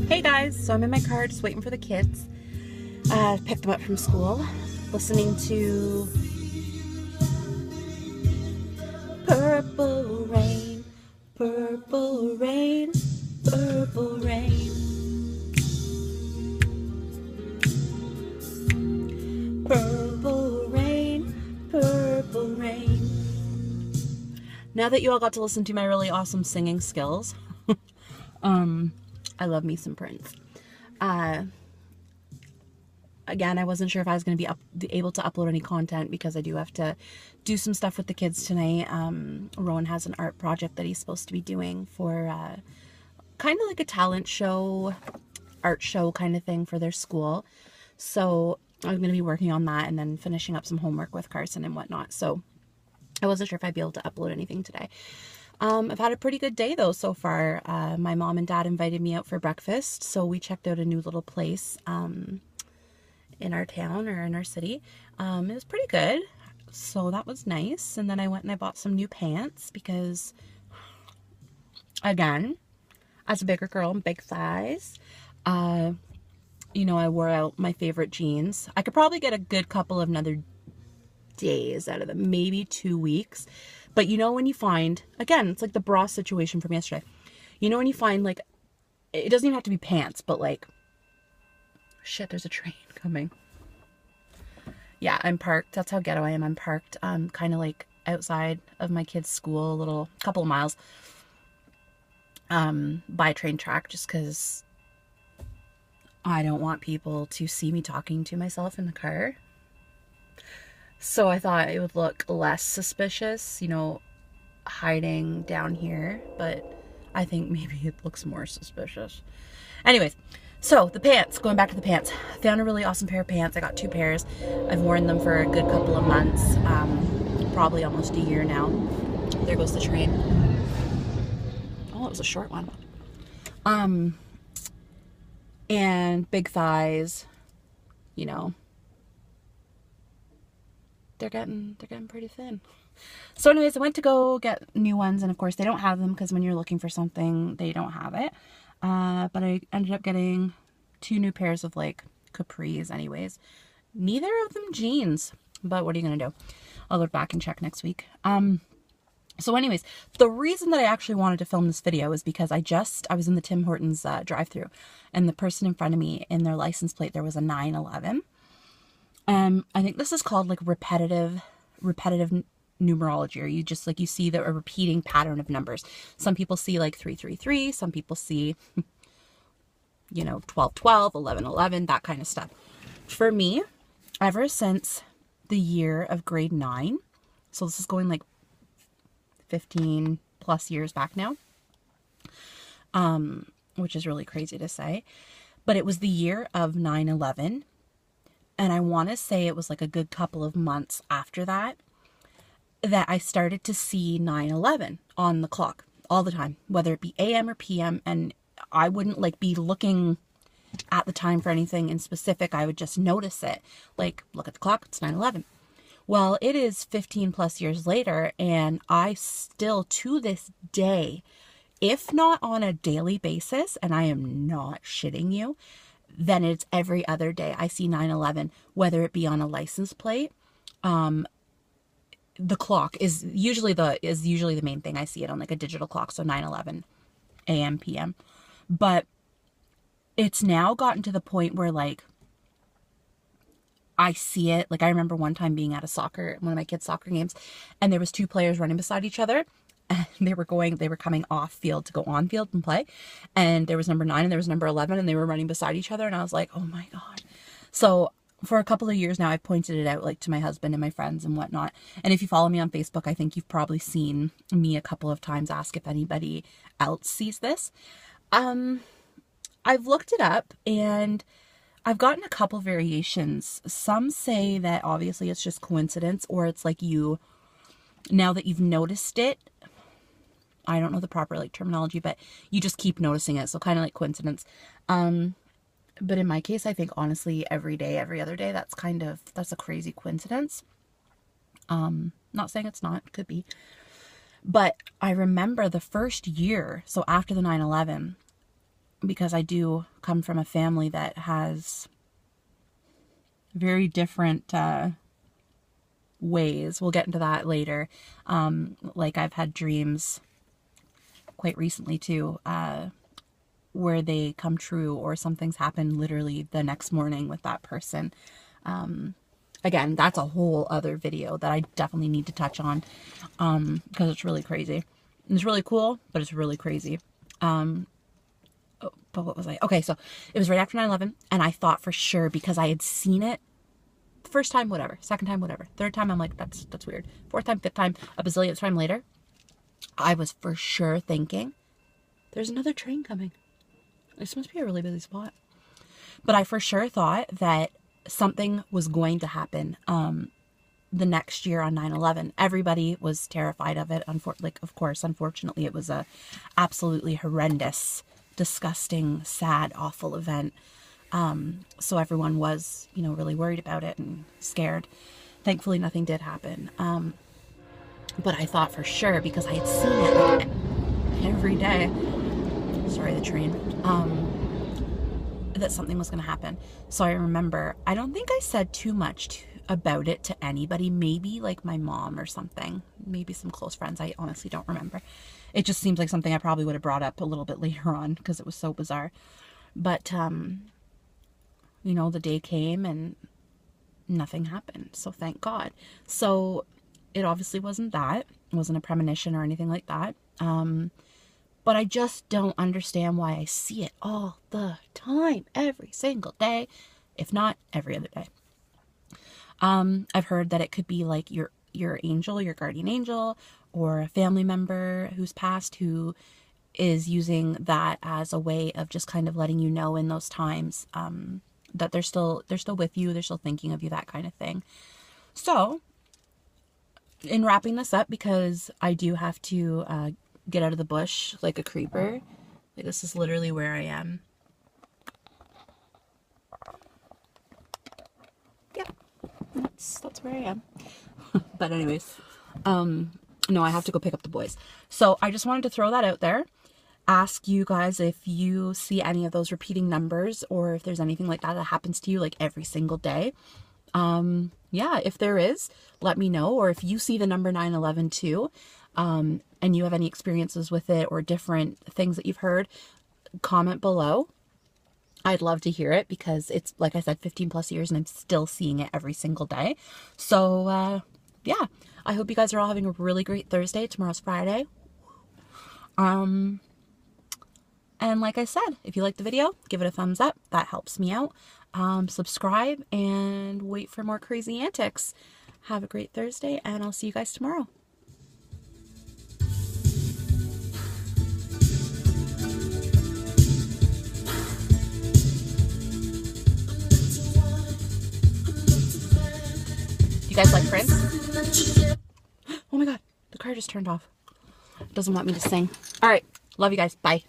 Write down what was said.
Hey guys, so I'm in my car just waiting for the kids. Picked them up from school, listening to Purple Rain, Purple Rain, Purple Rain, Purple Rain, Purple Rain. Now that you all got to listen to my really awesome singing skills, I love me some Prince. Again, I wasn't sure if I was going to be able to upload any content because I do have to do some stuff with the kids tonight. Rowan has an art project that he's supposed to be doing for kind of like a talent show, art show kind of thing for their school. So I'm going to be working on that and then finishing up some homework with Carson and whatnot. So I wasn't sure if I'd be able to upload anything today. I've had a pretty good day though so far. My mom and dad invited me out for breakfast, so we checked out a new little place in our town or in our city. It was pretty good, so that was nice. And then I went and I bought some new pants because, again, as a bigger girl and big thighs, I wore out my favorite jeans. I could probably get a good couple of another days out of them, maybe 2 weeks. But when you find, again, it's like the bra situation from yesterday. When you find, like, it doesn't even have to be pants, but like, shit, there's a train coming. Yeah, I'm parked. That's how ghetto I am. I'm parked kind of like outside of my kids' school, a little couple of miles by a train track, just because I don't want people to see me talking to myself in the car. So I thought it would look less suspicious, hiding down here, but I think maybe it looks more suspicious. Anyways, so the pants, going back to the pants, found a really awesome pair of pants. I got 2 pairs. I've worn them for a good couple of months, probably almost a year now. There goes the train. Oh, it was a short one. And big thighs, they're getting pretty thin. So anyways, I went to go get new ones, and of course they don't have them because when you're looking for something, they don't have it. But I ended up getting 2 new pairs of like capris anyways. Neither of them jeans, but what are you gonna do? I'll go back and check next week. So anyways, the reason that I actually wanted to film this video is because I was in the Tim Hortons drive-thru, and the person in front of me, in their license plate, there was a 911. I think this is called like repetitive numerology, or you just like, you see a repeating pattern of numbers. Some people see like 333, some people see 1212, 1111, that kind of stuff. For me, ever since the year of grade 9, so this is going like 15 plus years back now, which is really crazy to say, but it was the year of 9/11. And I want to say it was like a good couple of months after that I started to see 9/11 on the clock all the time, whether it be AM or PM. And I wouldn't like be looking at the time for anything in specific. I would just notice it. Like, look at the clock, it's 9/11. Well, it is 15 plus years later, and I still, to this day, if not on a daily basis, and I am not shitting you, then it's every other day I see 9/11, whether it be on a license plate. The clock is usually the main thing. I see it on like a digital clock, so 9/11 AM PM. But it's now gotten to the point where like I see it. Like, I remember one time being at one of my kids' soccer games, and there was 2 players running beside each other. And they were coming off field to go on field and play. And there was number 9 and there was number 11, and they were running beside each other. And I was like, oh my God. So for a couple of years now, I've pointed it out like to my husband and my friends and whatnot. And if you follow me on Facebook, I think you've probably seen me a couple of times ask if anybody else sees this. I've looked it up, and I've gotten a couple variations. Some say that obviously it's just coincidence, or it's like now that you've noticed it, I don't know the proper like terminology, but you just keep noticing it. So kind of like coincidence. But in my case, I think honestly, every day, every other day, that's a crazy coincidence. Not saying it's not, it could be. But I remember the first year, so after the 9/11, because I do come from a family that has very different ways. We'll get into that later. Like I've had dreams quite recently too, where they come true or something's happened literally the next morning with that person. Again, that's a whole other video that I definitely need to touch on, because it's really crazy. It's really cool, but it's really crazy. But what was I? Okay, so it was right after 9/11, and I thought for sure, because I had seen it the first time, whatever, second time, whatever, third time, I'm like, that's weird. Fourth time, fifth time, a bazillion time later, I was for sure thinking, there's another train coming. This must be a really busy spot. But I for sure thought that something was going to happen the next year on 9/11. Everybody was terrified of it. Of course, unfortunately, it was a absolutely horrendous, disgusting, sad, awful event. So everyone was, really worried about it and scared. Thankfully, nothing did happen. But I thought for sure, because I had seen it like every day. Sorry, the train. That something was going to happen. So I remember, I don't think I said too much about it to anybody, maybe like my mom or something, maybe some close friends. I honestly don't remember. It just seems like something I probably would have brought up a little bit later on because it was so bizarre. But, the day came and nothing happened. So thank God. So it obviously wasn't that. It wasn't a premonition or anything like that. But I just don't understand why I see it all the time, every single day, if not every other day. I've heard that it could be like your angel, your guardian angel, or a family member who's passed who is using that as a way of just kind of letting you know in those times that they're still with you, they're still thinking of you, that kind of thing. So, in wrapping this up, because I do have to get out of the bush like a creeper. Like, this is literally where I am. Yeah, that's where I am. But anyways, no, I have to go pick up the boys. So I just wanted to throw that out there. Ask you guys if you see any of those repeating numbers, or if there's anything like that happens to you like every single day. Yeah, if there is, let me know. Or if you see the number 9/11 too, and you have any experiences with it or different things that you've heard, comment below. I'd love to hear it, because it's, like I said, 15 plus years and I'm still seeing it every single day. So, yeah, I hope you guys are all having a really great Thursday. Tomorrow's Friday. And like I said, if you like the video, give it a thumbs up. That helps me out. Subscribe and wait for more crazy antics. Have a great Thursday, and I'll see you guys tomorrow. You guys like Prince? Oh my God, the car just turned off. It doesn't want me to sing. All right, love you guys. Bye.